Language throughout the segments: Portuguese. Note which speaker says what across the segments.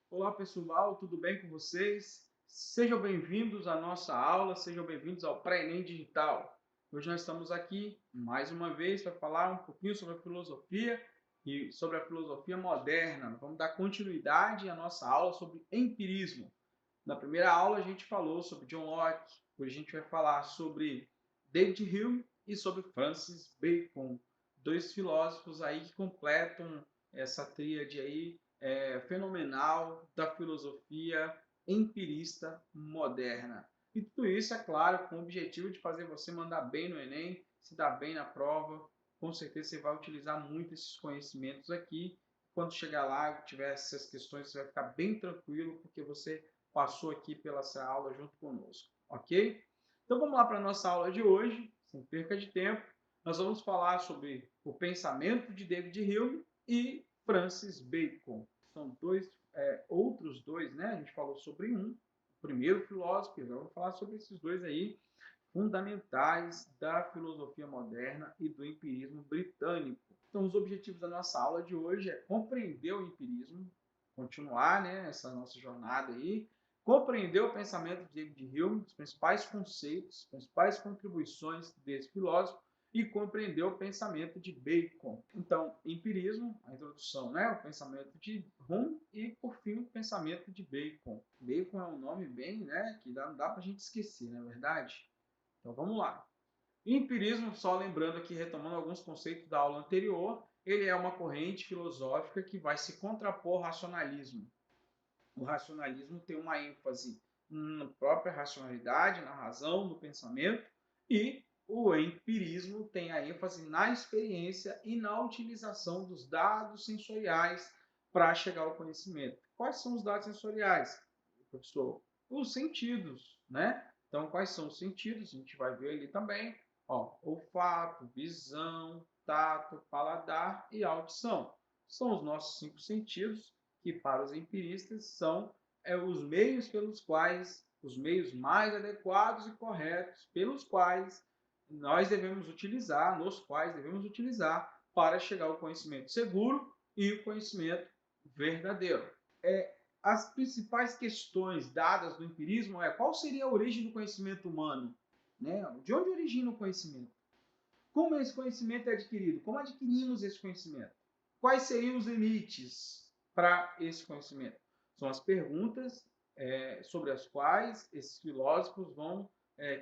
Speaker 1: Olá pessoal, tudo bem com vocês? Sejam bem-vindos à nossa aula, sejam bem-vindos ao Pré-ENEM Digital. Hoje nós estamos aqui mais uma vez para falar um pouquinho sobre a filosofia e sobre a filosofia moderna. Vamos dar continuidade à nossa aula sobre empirismo. Na primeira aula a gente falou sobre John Locke, hoje a gente vai falar sobre David Hume e sobre Francis Bacon, dois filósofos aí que completam essa tríade aí fenomenal da filosofia empirista moderna. E tudo isso, é claro, com o objetivo de fazer você mandar bem no Enem, se dar bem na prova. Com certeza você vai utilizar muito esses conhecimentos aqui. Quando chegar lá, tiver essas questões, você vai ficar bem tranquilo, porque você passou aqui pela essa aula junto conosco, ok? Então vamos lá para a nossa aula de hoje, sem perca de tempo. Nós vamos falar sobre o pensamento de David Hume e Francis Bacon. São outros dois, né? A gente falou sobre um, o primeiro filósofo, agora vamos falar sobre esses dois aí, fundamentais da filosofia moderna e do empirismo britânico. Então, os objetivos da nossa aula de hoje é compreender o empirismo, continuar, né, essa nossa jornada aí, compreender o pensamento de David Hume, os principais conceitos, as principais contribuições desse filósofo, e compreender o pensamento de Bacon. Então, empirismo, a introdução, né, o pensamento de Hume e, por fim, o pensamento de Bacon. Bacon é um nome bem, né, que não dá para a gente esquecer, não é verdade? Então, vamos lá. Empirismo, só lembrando aqui, retomando alguns conceitos da aula anterior, ele é uma corrente filosófica que vai se contrapor ao racionalismo. O racionalismo tem uma ênfase na própria racionalidade, na razão, no pensamento, e o empirismo tem a ênfase na experiência e na utilização dos dados sensoriais para chegar ao conhecimento. Quais são os dados sensoriais, professor? Os sentidos, né? Então, quais são os sentidos? A gente vai ver ali também, ó, olfato, visão, tato, paladar e audição. São os nossos 5 sentidos que para os empiristas são os meios pelos quais, os meios mais adequados e corretos pelos quais nós devemos utilizar, nos quais devemos utilizar para chegar ao conhecimento seguro e o conhecimento verdadeiro. As principais questões dadas do empirismo é qual seria a origem do conhecimento humano? Né? De onde origina o conhecimento? Como esse conhecimento é adquirido? Como adquirimos esse conhecimento? Quais seriam os limites para esse conhecimento? São as perguntas sobre as quais esses filósofos vão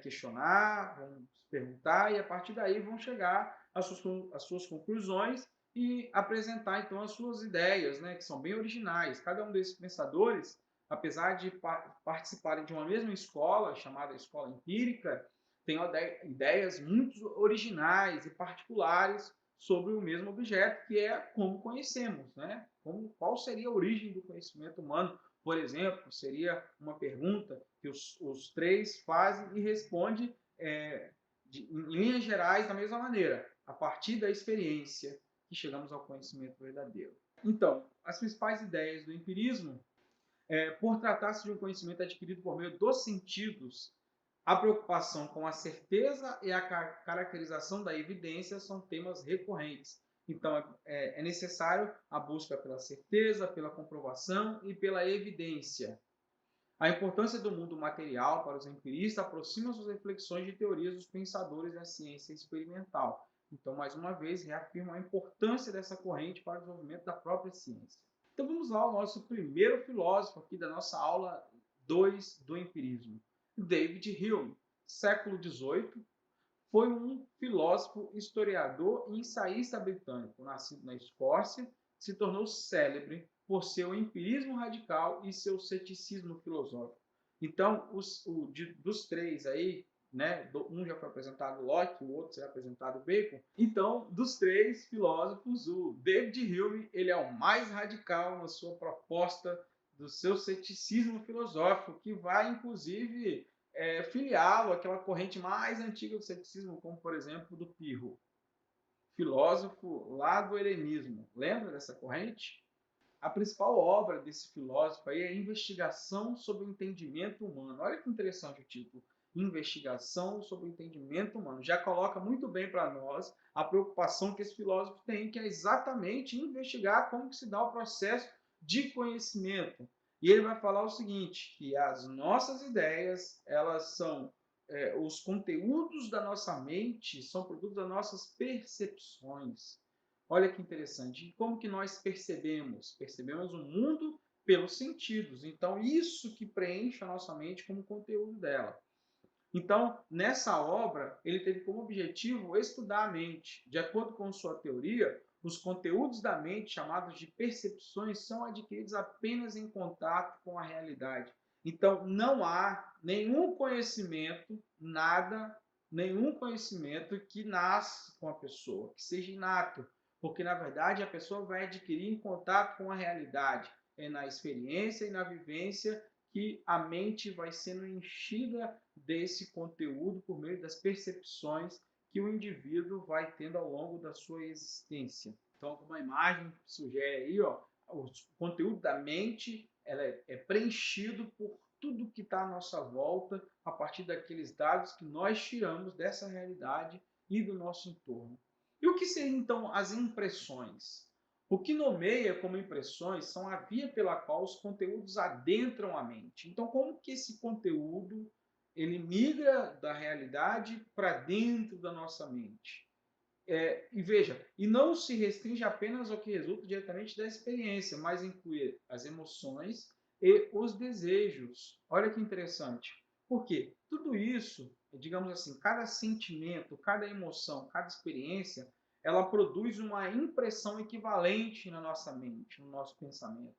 Speaker 1: questionar, vão se perguntar e a partir daí vão chegar às suas conclusões e apresentar então as suas ideias, né, que são bem originais. Cada um desses pensadores, apesar de participarem de uma mesma escola, chamada escola empírica, tem ideias muito originais e particulares sobre o mesmo objeto, que é como conhecemos, né? Qual seria a origem do conhecimento humano, por exemplo, seria uma pergunta que os três fazem e respondem em linhas gerais da mesma maneira, a partir da experiência que chegamos ao conhecimento verdadeiro. Então, as principais ideias do empirismo, por tratar-se de um conhecimento adquirido por meio dos sentidos, a preocupação com a certeza e a caracterização da evidência são temas recorrentes. Então, é necessário a busca pela certeza, pela comprovação e pela evidência. A importância do mundo material para os empiristas aproxima suas reflexões de teorias dos pensadores da ciência experimental. Então, mais uma vez, reafirma a importância dessa corrente para o desenvolvimento da própria ciência. Então, vamos lá ao nosso primeiro filósofo aqui da nossa aula 2 do empirismo. David Hume, século XVIII, foi um filósofo, historiador e ensaísta britânico, nascido na Escócia, se tornou célebre por seu empirismo radical e seu ceticismo filosófico. Então, dos três aí, né, um já foi apresentado Locke, o outro será apresentado Bacon. Então, dos três filósofos, o David Hume ele é o mais radical na sua proposta do seu ceticismo filosófico, que vai, inclusive, filiá-lo àquela corrente mais antiga do ceticismo, como, por exemplo, do Pirro, filósofo lá do helenismo. Lembra dessa corrente? A principal obra desse filósofo aí é a Investigação sobre o Entendimento Humano. Olha que interessante o título. Investigação sobre o Entendimento Humano. Já coloca muito bem para nós a preocupação que esse filósofo tem, que é exatamente investigar como que se dá o processo de conhecimento. E ele vai falar o seguinte, que as nossas ideias, elas são os conteúdos da nossa mente, são produtos das nossas percepções. Olha que interessante. E como que nós percebemos? Percebemos o mundo pelos sentidos. Então, isso que preenche a nossa mente como conteúdo dela. Então, nessa obra, ele teve como objetivo estudar a mente. De acordo com sua teoria, os conteúdos da mente, chamados de percepções, são adquiridos apenas em contato com a realidade. Então, não há nenhum conhecimento, nada, nenhum conhecimento que nasce com a pessoa, que seja inato, porque, na verdade, a pessoa vai adquirir em contato com a realidade, é na experiência e na vivência que a mente vai sendo enchida desse conteúdo por meio das percepções que o indivíduo vai tendo ao longo da sua existência. Então, como a imagem sugere aí, ó, o conteúdo da mente ela é preenchido por tudo que está à nossa volta a partir daqueles dados que nós tiramos dessa realidade e do nosso entorno. E o que seriam então as impressões? O que nomeia como impressões são a via pela qual os conteúdos adentram a mente. Então, como que esse conteúdo ele migra da realidade para dentro da nossa mente? E veja, e não se restringe apenas ao que resulta diretamente da experiência, mas inclui as emoções e os desejos. Olha que interessante. Por quê? Tudo isso, digamos assim, cada sentimento, cada emoção, cada experiência, ela produz uma impressão equivalente na nossa mente, no nosso pensamento.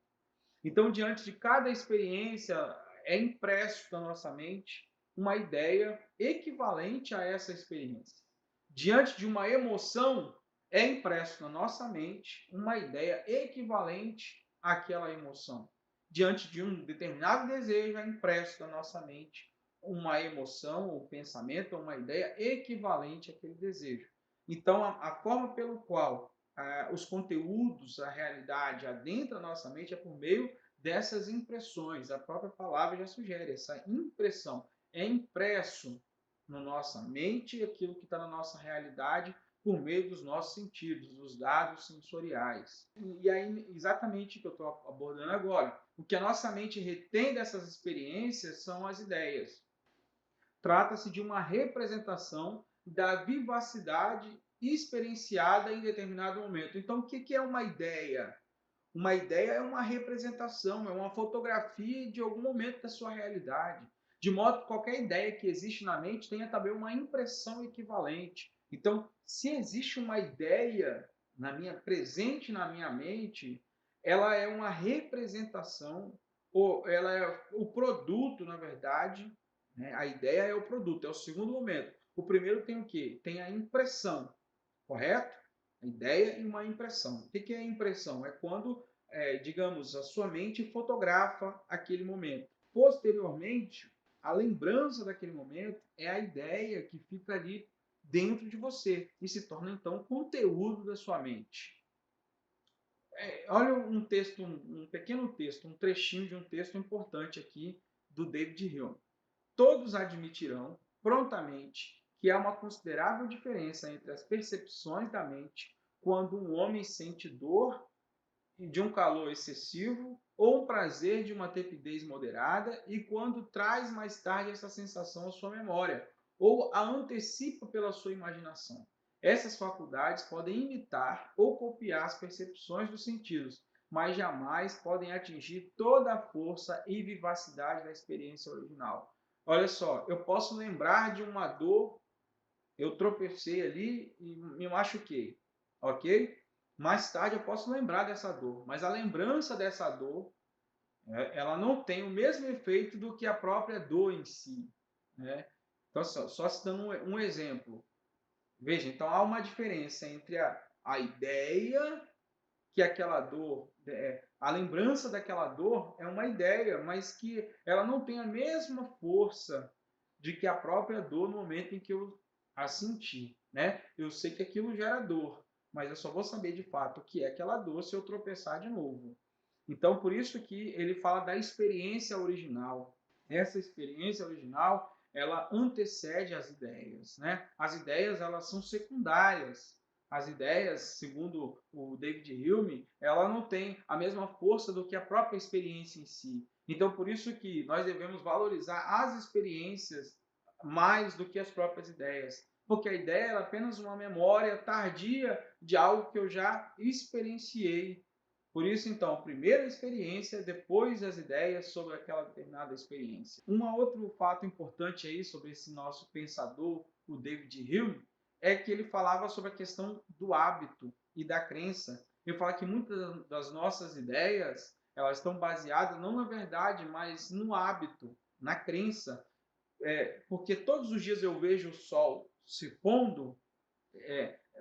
Speaker 1: Então, diante de cada experiência, é impresso na nossa mente uma ideia equivalente a essa experiência. Diante de uma emoção, é impresso na nossa mente uma ideia equivalente àquela emoção. Diante de um determinado desejo, é impresso na nossa mente uma emoção, um pensamento, uma ideia equivalente àquele desejo. Então, a forma pelo qual os conteúdos, a realidade adentra a nossa mente é por meio dessas impressões. A própria palavra já sugere essa impressão. É impresso na nossa mente aquilo que está na nossa realidade por meio dos nossos sentidos, dos dados sensoriais. E aí, exatamente o que eu estou abordando agora. O que a nossa mente retém dessas experiências são as ideias. Trata-se de uma representação da vivacidade experienciada em determinado momento. Então, o que é uma ideia? Uma ideia é uma representação, é uma fotografia de algum momento da sua realidade. De modo que qualquer ideia que existe na mente tenha também uma impressão equivalente. Então, se existe uma ideia presente na minha mente, ela é uma representação, ou ela é o produto, na verdade, né? A ideia é o produto, é o segundo momento. O primeiro tem o quê? Tem a impressão, correto? A ideia e uma impressão. O que é a impressão? É quando, digamos, a sua mente fotografa aquele momento. Posteriormente, a lembrança daquele momento é a ideia que fica ali dentro de você e se torna, então, conteúdo da sua mente. Olha um texto, um pequeno texto, um trechinho de um texto importante aqui do David Hume. Todos admitirão prontamente que há uma considerável diferença entre as percepções da mente quando um homem sente dor de um calor excessivo ou o prazer de uma tepidez moderada e quando traz mais tarde essa sensação à sua memória ou a antecipa pela sua imaginação. Essas faculdades podem imitar ou copiar as percepções dos sentidos, mas jamais podem atingir toda a força e vivacidade da experiência original. Olha só, eu posso lembrar de uma dor, eu tropecei ali e me machuquei, ok? Mais tarde eu posso lembrar dessa dor, mas a lembrança dessa dor, ela não tem o mesmo efeito do que a própria dor em si, né? Então, só se dando um exemplo. Veja, então há uma diferença entre a ideia que aquela dor, a lembrança daquela dor é uma ideia, mas que ela não tem a mesma força de que a própria dor no momento em que eu a senti, né? Eu sei que aquilo gera dor, mas eu só vou saber de fato o que é aquela dor se eu tropeçar de novo. Então, por isso que ele fala da experiência original. Essa experiência original, ela antecede as ideias, né? As ideias, elas são secundárias as ideias, segundo o David Hume, ela não tem a mesma força do que a própria experiência em si. Então, por isso que nós devemos valorizar as experiências mais do que as próprias ideias. Porque a ideia é apenas uma memória tardia de algo que eu já experienciei. Por isso, então, primeiro a experiência, depois as ideias sobre aquela determinada experiência. Um outro fato importante aí sobre esse nosso pensador, o David Hume, é que ele falava sobre a questão do hábito e da crença. Ele fala que muitas das nossas ideias, elas estão baseadas não na verdade, mas no hábito, na crença. Porque todos os dias eu vejo o sol se pondo,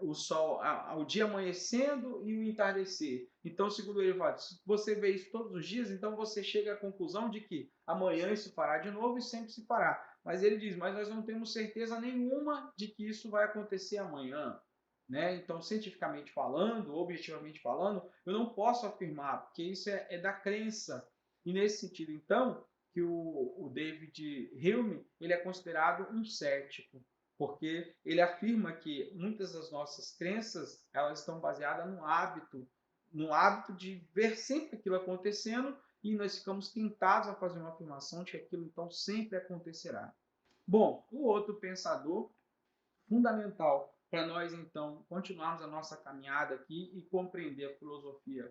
Speaker 1: o sol, o dia amanhecendo e o entardecer. Então, segundo ele, fala, se você vê isso todos os dias, então você chega à conclusão de que amanhã isso fará de novo e sempre se fará. Mas ele diz, mas nós não temos certeza nenhuma de que isso vai acontecer amanhã. Né? Então, cientificamente falando, objetivamente falando, eu não posso afirmar, porque isso é da crença. E nesse sentido, então, que o David Hume ele é considerado um cético, porque ele afirma que muitas das nossas crenças elas estão baseadas no hábito de ver sempre aquilo acontecendo e nós ficamos tentados a fazer uma afirmação de que aquilo então sempre acontecerá. Bom, o outro pensador fundamental para nós então continuarmos a nossa caminhada aqui e compreender a filosofia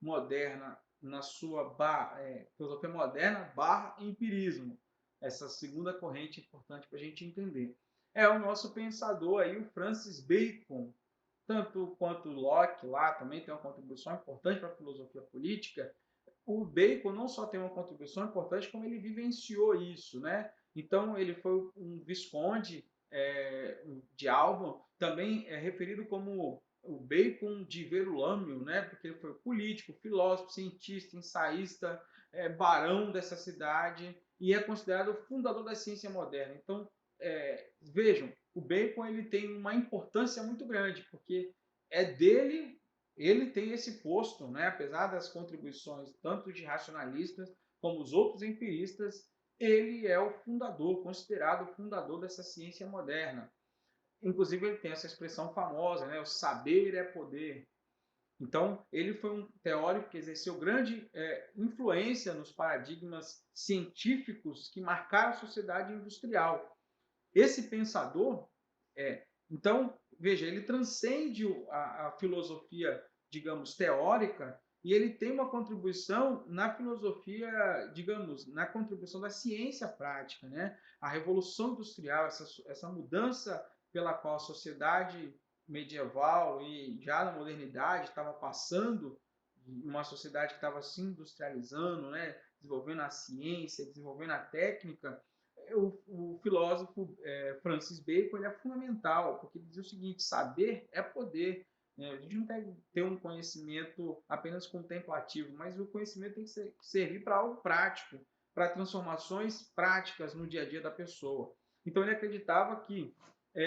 Speaker 1: moderna na sua filosofia moderna barra empirismo, essa segunda corrente importante para a gente entender. É o nosso pensador aí, o Francis Bacon, tanto quanto Locke lá também tem uma contribuição importante para a filosofia política. O Bacon não só tem uma contribuição importante, como ele vivenciou isso, né? Então ele foi um visconde de Alban, também é referido como o Bacon de Verulâmio, né? Porque ele foi político, filósofo, cientista, ensaísta, barão dessa cidade e é considerado o fundador da ciência moderna. Então, vejam, o Bacon ele tem uma importância muito grande, porque é dele, ele tem esse posto, né? Apesar das contribuições tanto de racionalistas como os outros empiristas, ele é o fundador, considerado o fundador dessa ciência moderna. Inclusive, ele tem essa expressão famosa, né? O saber é poder. Então, ele foi um teórico que exerceu grande influência nos paradigmas científicos que marcaram a sociedade industrial. Esse pensador, então, veja, ele transcende a filosofia, digamos, teórica, e ele tem uma contribuição na filosofia, digamos, na contribuição da ciência prática, né? A Revolução Industrial, essa mudança pela qual a sociedade medieval e já na modernidade estava passando, uma sociedade que estava se industrializando, né? Desenvolvendo a ciência, desenvolvendo a técnica, o filósofo Francis Bacon ele é fundamental, porque ele diz o seguinte: saber é poder. Né? A gente não tem que ter um conhecimento apenas contemplativo, mas o conhecimento tem que servir para algo prático, para transformações práticas no dia a dia da pessoa. Então ele acreditava que,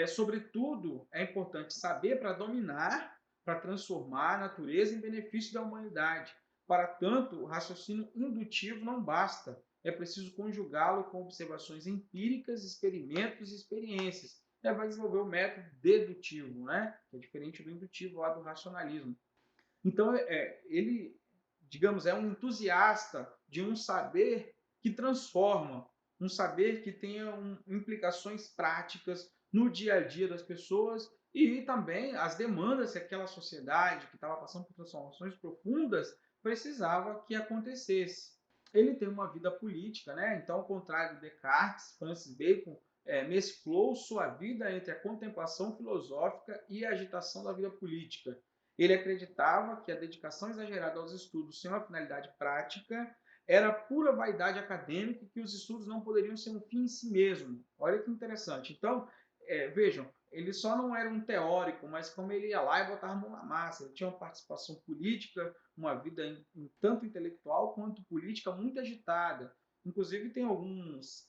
Speaker 1: sobretudo, é importante saber para dominar, para transformar a natureza em benefício da humanidade. Para tanto, o raciocínio indutivo não basta, é preciso conjugá-lo com observações empíricas, experimentos e experiências. Vai desenvolver o método dedutivo, né? Que é diferente do indutivo lá do racionalismo. Então, ele, digamos, é um entusiasta de um saber que transforma, um saber que tenha implicações práticas no dia a dia das pessoas e também as demandas que aquela sociedade que estava passando por transformações profundas precisava que acontecesse. Ele tem uma vida política, né? Então, ao contrário de Descartes, Francis Bacon mesclou sua vida entre a contemplação filosófica e a agitação da vida política. Ele acreditava que a dedicação exagerada aos estudos sem uma finalidade prática era pura vaidade acadêmica e que os estudos não poderiam ser um fim em si mesmo. Olha que interessante. Então, vejam, ele só não era um teórico, mas como ele ia lá e botava a mão na massa, ele tinha uma participação política, uma vida tanto intelectual quanto política muito agitada. Inclusive tem alguns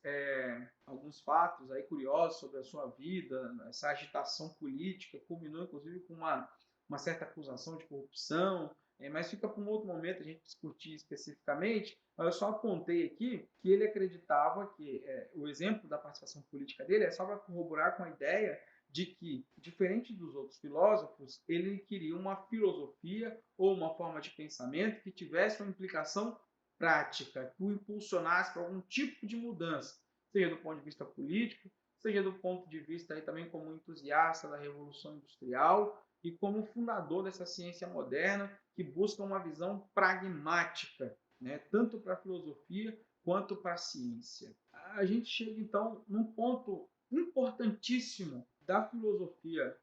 Speaker 1: fatos aí curiosos sobre a sua vida, essa agitação política culminou inclusive com uma certa acusação de corrupção, mas fica para um outro momento a gente discutir especificamente. Mas eu só apontei aqui que ele acreditava que o exemplo da participação política dele é só para corroborar com a ideia de que, diferente dos outros filósofos, ele queria uma filosofia ou uma forma de pensamento que tivesse uma implicação prática, que o impulsionasse para algum tipo de mudança, seja do ponto de vista político, seja do ponto de vista aí também como entusiasta da Revolução Industrial e como fundador dessa ciência moderna que busca uma visão pragmática, né, tanto para a filosofia quanto para a ciência. A gente chega então num ponto importantíssimo da filosofia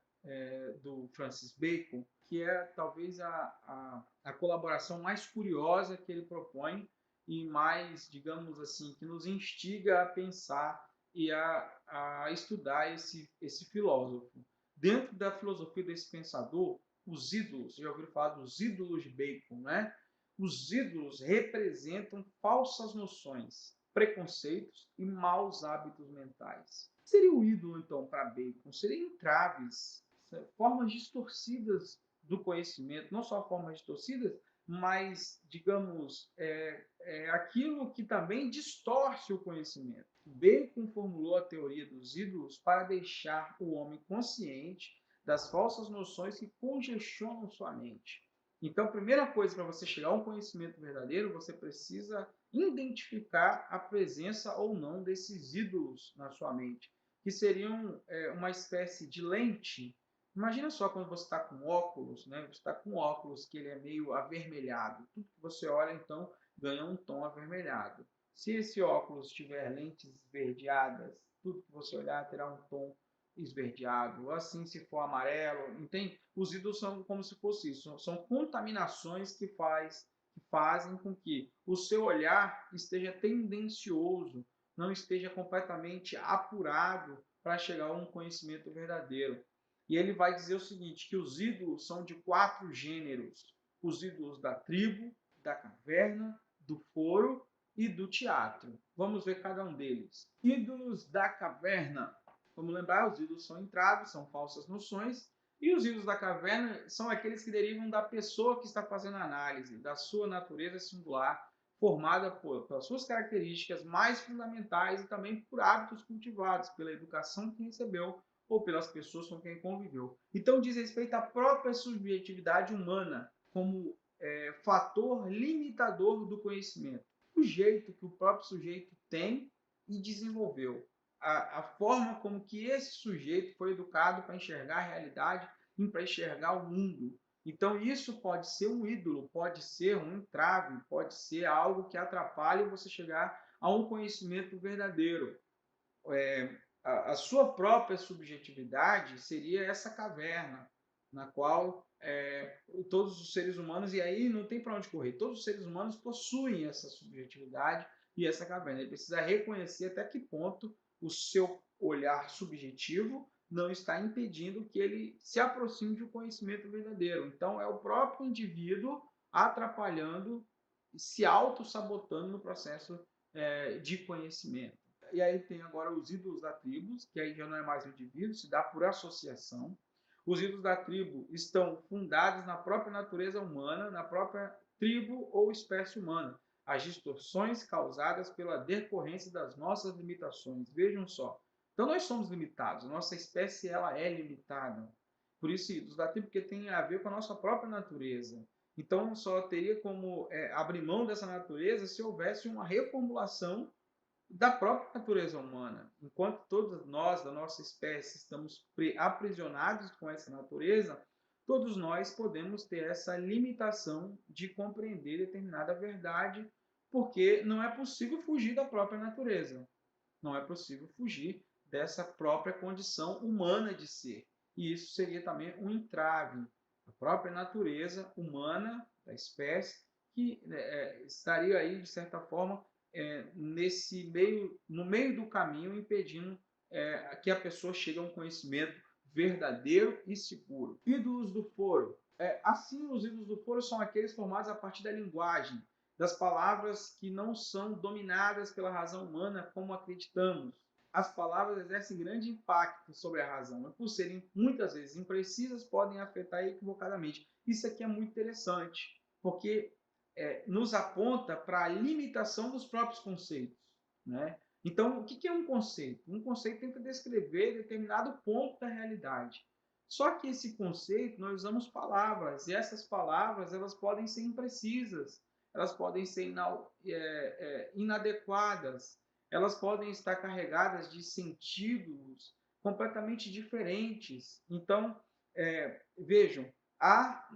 Speaker 1: do Francis Bacon, que é talvez a colaboração mais curiosa que ele propõe e mais, digamos assim, que nos instiga a pensar e a estudar esse filósofo. Dentro da filosofia desse pensador, os ídolos, já ouviram falar dos ídolos de Bacon, né? Os ídolos representam falsas noções, preconceitos e maus hábitos mentais. O que seria o ídolo, então, para Bacon? Seriam entraves, formas distorcidas do conhecimento, não só formas distorcidas, mas, digamos, aquilo que também distorce o conhecimento. Bacon formulou a teoria dos ídolos para deixar o homem consciente das falsas noções que congestionam sua mente. Então, a primeira coisa para você chegar a um conhecimento verdadeiro, você precisa identificar a presença ou não desses ídolos na sua mente, que seriam uma espécie de lente. Imagina só quando você está com óculos, né? Você está com óculos que ele é meio avermelhado. Tudo que você olha, então, ganha um tom avermelhado. Se esse óculos tiver lentes esverdeadas, tudo que você olhar terá um tom esverdeado. Assim, se for amarelo, entende? Os ídolos são como se fosse isso. São contaminações que fazem com que o seu olhar esteja tendencioso, não esteja completamente apurado para chegar a um conhecimento verdadeiro. E ele vai dizer o seguinte, que os ídolos são de 4 gêneros. Os ídolos da tribo, da caverna, do foro e do teatro. Vamos ver cada um deles. Ídolos da caverna. Vamos lembrar, os ídolos são entraves, são falsas noções, e os ídolos da caverna são aqueles que derivam da pessoa que está fazendo a análise, da sua natureza singular, formada pelas suas características mais fundamentais e também por hábitos cultivados, pela educação que recebeu ou pelas pessoas com quem conviveu. Então, diz respeito à própria subjetividade humana como fator limitador do conhecimento. O jeito que o próprio sujeito tem e desenvolveu. A forma como que esse sujeito foi educado para enxergar a realidade e para enxergar o mundo. Então, isso pode ser um ídolo, pode ser um entrave, pode ser algo que atrapalhe você chegar a um conhecimento verdadeiro. A sua própria subjetividade seria essa caverna, na qual todos os seres humanos, e aí não tem para onde correr, todos os seres humanos possuem essa subjetividade e essa caverna. Ele precisa reconhecer até que ponto o seu olhar subjetivo não está impedindo que ele se aproxime de um conhecimento verdadeiro. Então, é o próprio indivíduo atrapalhando, se auto-sabotando no processo de conhecimento. E aí tem agora os ídolos da tribo, que aí já não é mais o indivíduo, se dá por associação. Os ídolos da tribo estão fundados na própria natureza humana, na própria tribo ou espécie humana. As distorções causadas pela decorrência das nossas limitações. Vejam só. Então nós somos limitados, a nossa espécie ela é limitada. Por isso, ídolos da tribo, porque tem a ver com a nossa própria natureza. Então só teria como abrir mão dessa natureza se houvesse uma reformulação da própria natureza humana. Enquanto todos nós, da nossa espécie, estamos aprisionados com essa natureza, todos nós podemos ter essa limitação de compreender determinada verdade, porque não é possível fugir da própria natureza. Não é possível fugir dessa própria condição humana de ser. E isso seria também um entrave. A própria natureza humana da espécie que estaria aí, de certa forma, no meio do caminho, impedindo que a pessoa chegue a um conhecimento verdadeiro e seguro. Ídolos do foro. Assim, os ídolos do foro são aqueles formados a partir da linguagem, das palavras que não são dominadas pela razão humana como acreditamos. As palavras exercem grande impacto sobre a razão, mas por serem muitas vezes imprecisas, podem afetar equivocadamente. Isso aqui é muito interessante, porque nos aponta para a limitação dos próprios conceitos, né? Então, o que é um conceito? Um conceito tenta descrever determinado ponto da realidade. Só que esse conceito, nós usamos palavras, e essas palavras elas podem ser imprecisas, elas podem ser inadequadas, elas podem estar carregadas de sentidos completamente diferentes. Então, vejam, há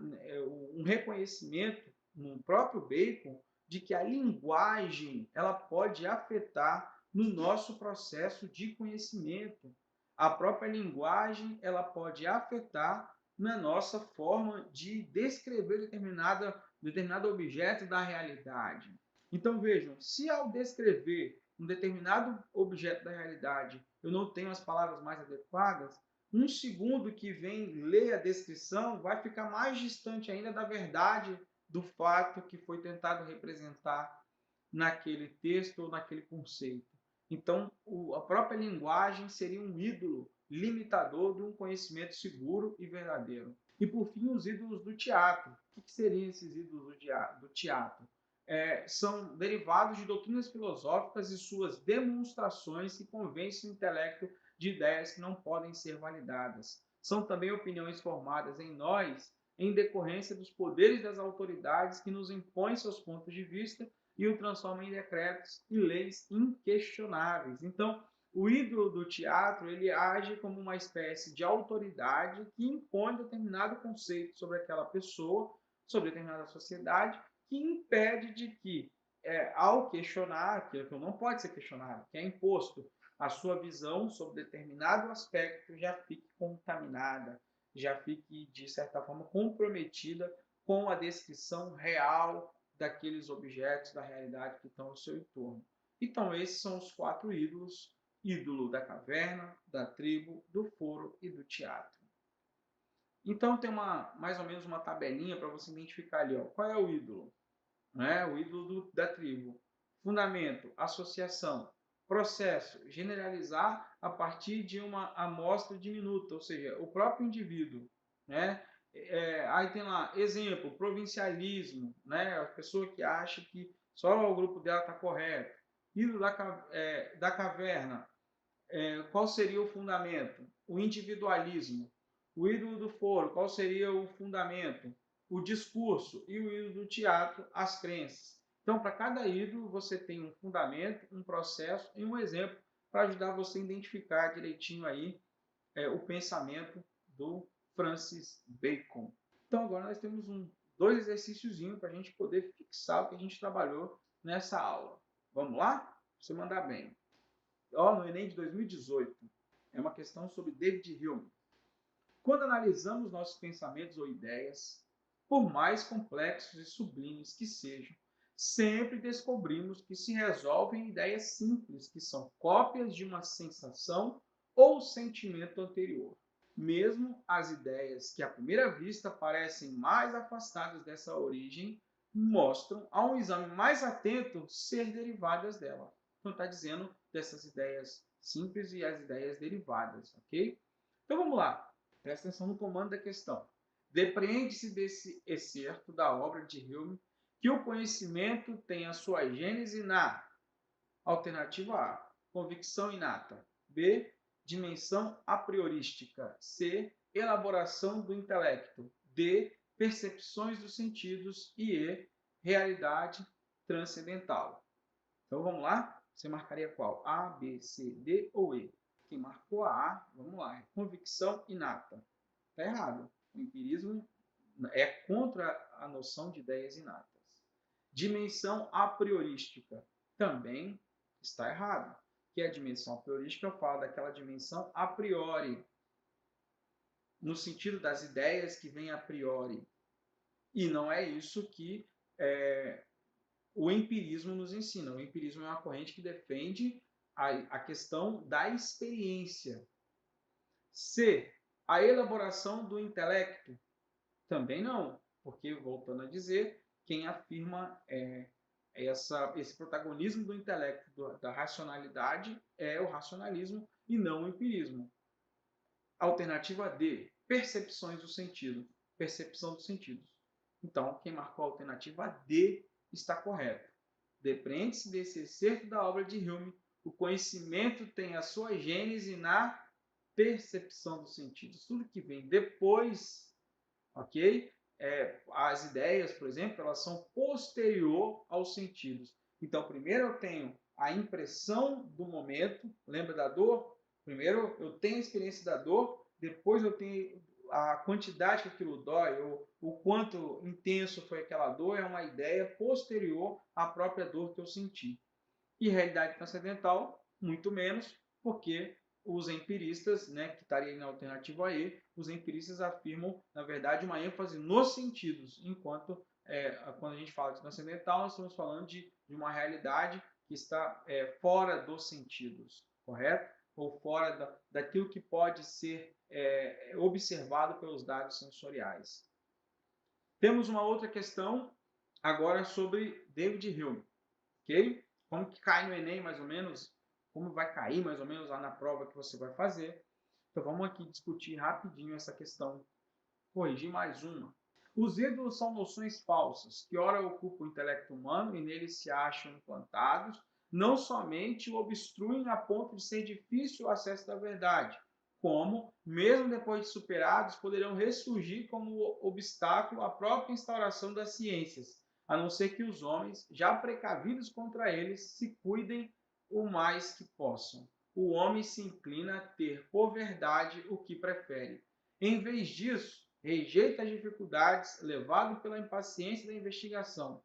Speaker 1: um reconhecimento no próprio Bacon de que a linguagem ela pode afetar no nosso processo de conhecimento. A própria linguagem ela pode afetar na nossa forma de descrever determinado objeto da realidade. Então vejam, se ao descrever um determinado objeto da realidade eu não tenho as palavras mais adequadas, um segundo que vem ler a descrição vai ficar mais distante ainda da verdade do fato que foi tentado representar naquele texto ou naquele conceito. Então, a própria linguagem seria um ídolo limitador de um conhecimento seguro e verdadeiro. E, por fim, os ídolos do teatro. O que seriam esses ídolos do teatro? São derivados de doutrinas filosóficas e suas demonstrações que convencem o intelecto de ideias que não podem ser validadas. São também opiniões formadas em nós em decorrência dos poderes das autoridades que nos impõem seus pontos de vista e o transforma em decretos e leis inquestionáveis. Então, o ídolo do teatro ele age como uma espécie de autoridade que impõe determinado conceito sobre aquela pessoa, sobre determinada sociedade, que impede de que, ao questionar aquilo que não pode ser questionado, que é imposto, a sua visão sobre determinado aspecto já fique contaminada, já fique, de certa forma, comprometida com a descrição real daqueles objetos da realidade que estão ao seu entorno. Então, esses são os 4 ídolos: ídolo da caverna, da tribo, do foro e do teatro. Então, tem mais ou menos uma tabelinha para você identificar ali. Qual é o ídolo? O ídolo da tribo. Fundamento, associação. Processo, generalizar a partir de uma amostra diminuta, ou seja, o próprio indivíduo. Aí tem lá, exemplo, provincialismo, a pessoa que acha que só o grupo dela está correto. Ídolo da caverna, qual seria o fundamento? O individualismo. O ídolo do foro, qual seria o fundamento? O discurso. E o ídolo do teatro, as crenças. Então, para cada ídolo, você tem um fundamento, um processo e um exemplo para ajudar você a identificar direitinho aí o pensamento do Francis Bacon. Então, agora nós temos dois exercícios para a gente poder fixar o que a gente trabalhou nessa aula. Vamos lá? Você mandar bem. No Enem de 2018, é uma questão sobre David Hume. Quando analisamos nossos pensamentos ou ideias, por mais complexos e sublimes que sejam, sempre descobrimos que se resolvem em ideias simples, que são cópias de uma sensação ou sentimento anterior. Mesmo as ideias que à primeira vista parecem mais afastadas dessa origem, mostram a um exame mais atento ser derivadas dela. Então está dizendo dessas ideias simples e as ideias derivadas, ok? Então vamos lá, presta atenção no comando da questão. Depreende-se desse excerto da obra de Hume que o conhecimento tem a sua gênese na alternativa A, convicção inata, B, dimensão a priorística, C, elaboração do intelecto, D, percepções dos sentidos e E, realidade transcendental. Então vamos lá? Você marcaria qual? A, B, C, D ou E? Quem marcou a A, vamos lá, é convicção inata. Está errado. O empirismo é contra a noção de ideias inatas. Dimensão a priorística também está errado. Que a dimensão a priorística fala daquela dimensão a priori, no sentido das ideias que vêm a priori. E não é isso que o empirismo nos ensina. O empirismo é uma corrente que defende a questão da experiência. C, a elaboração do intelecto. Também não, porque, voltando a dizer, quem afirma esse protagonismo do intelecto, da racionalidade, é o racionalismo e não o empirismo. Alternativa D, percepções do sentido. Percepção dos sentidos. Então, quem marcou a alternativa D está correto. Depreende-se desse excerto da obra de Hume O conhecimento tem a sua gênese na percepção dos sentidos. Tudo que vem depois, ok? As ideias, por exemplo, elas são posterior aos sentidos. Então, primeiro eu tenho a impressão do momento, lembra da dor? Primeiro eu tenho a experiência da dor, depois eu tenho a quantidade que aquilo dói, ou o quanto intenso foi aquela dor, é uma ideia posterior à própria dor que eu senti. E realidade transcendental, muito menos, porque os empiristas, né, que estariam na alternativa a E, os empiristas afirmam, na verdade, uma ênfase nos sentidos, enquanto quando a gente fala de transcendental, nós estamos falando de uma realidade que está fora dos sentidos, correto? Ou fora daquilo que pode ser observado pelos dados sensoriais. Temos uma outra questão agora sobre David Hume, ok? Como que cai no Enem, mais ou menos, como vai cair mais ou menos lá na prova que você vai fazer. Então vamos aqui discutir rapidinho essa questão, corrigir mais uma. Os ídolos são noções falsas, que ora ocupam o intelecto humano e neles se acham implantados, não somente o obstruem a ponto de ser difícil o acesso da verdade, como, mesmo depois de superados, poderão ressurgir como obstáculo à própria instauração das ciências, a não ser que os homens, já precavidos contra eles, se cuidem o mais que possam. O homem se inclina a ter por verdade o que prefere. Em vez disso, rejeita as dificuldades, levado pela impaciência da investigação.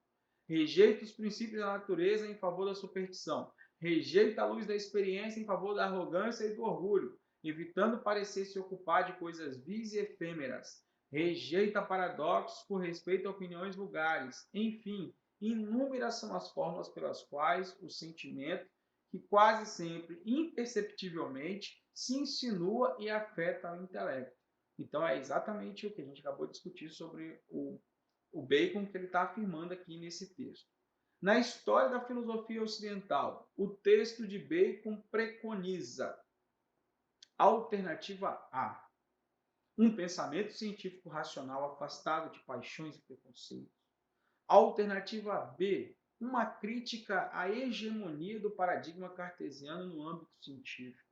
Speaker 1: Rejeita os princípios da natureza em favor da superstição. Rejeita a luz da experiência em favor da arrogância e do orgulho, evitando parecer se ocupar de coisas vis e efêmeras. Rejeita paradoxos por respeito a opiniões vulgares. Enfim, inúmeras são as formas pelas quais o sentimento, que quase sempre, imperceptivelmente, se insinua e afeta o intelecto. Então, é exatamente o que a gente acabou de discutir sobre o Bacon, que ele está afirmando aqui nesse texto. Na história da filosofia ocidental, o texto de Bacon preconiza: alternativa A, um pensamento científico racional afastado de paixões e preconceitos. Alternativa B, uma crítica à hegemonia do paradigma cartesiano no âmbito científico.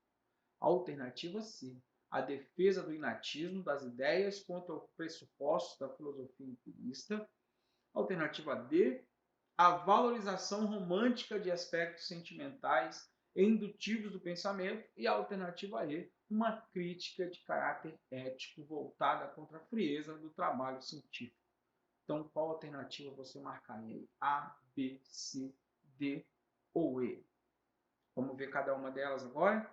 Speaker 1: Alternativa C, a defesa do inatismo das ideias contra os pressupostos da filosofia empirista. Alternativa D, a valorização romântica de aspectos sentimentais e indutivos do pensamento. E a alternativa E, uma crítica de caráter ético voltada contra a frieza do trabalho científico. Então, qual alternativa você marcaria aí? A, B, C, D ou E? Vamos ver cada uma delas agora?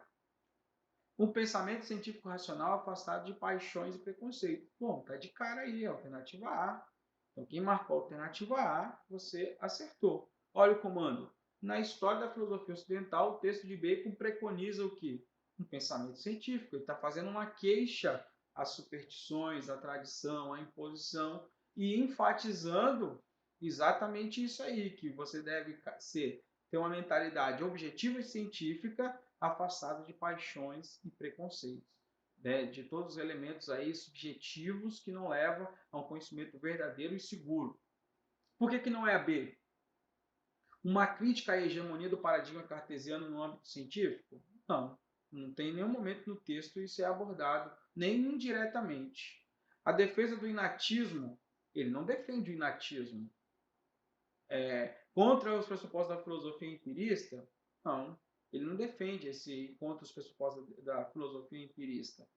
Speaker 1: Um pensamento científico racional afastado de paixões e preconceitos. Bom, tá de cara aí, alternativa A. Então, quem marcou a alternativa A, você acertou. Olha o comando. Na história da filosofia ocidental, o texto de Bacon preconiza o quê? Um pensamento científico. Ele está fazendo uma queixa às superstições, à tradição, à imposição e enfatizando exatamente isso aí, que você deve ter uma mentalidade objetiva e científica afastada de paixões e preconceitos, né? De todos os elementos aí subjetivos que não levam a um conhecimento verdadeiro e seguro. Por que não é a B? Uma crítica à hegemonia do paradigma cartesiano no âmbito científico? Não, não tem nenhum momento no texto isso é abordado, nem indiretamente. A defesa do inatismo, ele não defende o inatismo. Contra os pressupostos da filosofia empirista? Não, ele não defende esse contra os pressupostos da filosofia empirista.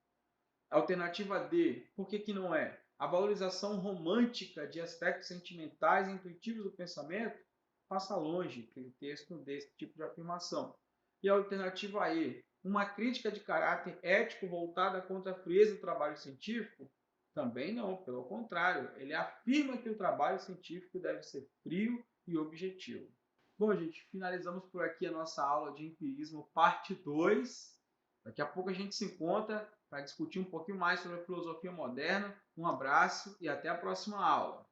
Speaker 1: Alternativa D, por que não é? A valorização romântica de aspectos sentimentais e intuitivos do pensamento passa longe aquele texto desse tipo de afirmação. E a alternativa E, uma crítica de caráter ético voltada contra a frieza do trabalho científico? Também não, pelo contrário, ele afirma que o trabalho científico deve ser frio e objetivo. Bom, gente, finalizamos por aqui a nossa aula de empirismo parte 2. Daqui a pouco a gente se encontra para discutir um pouquinho mais sobre a filosofia moderna. Um abraço e até a próxima aula.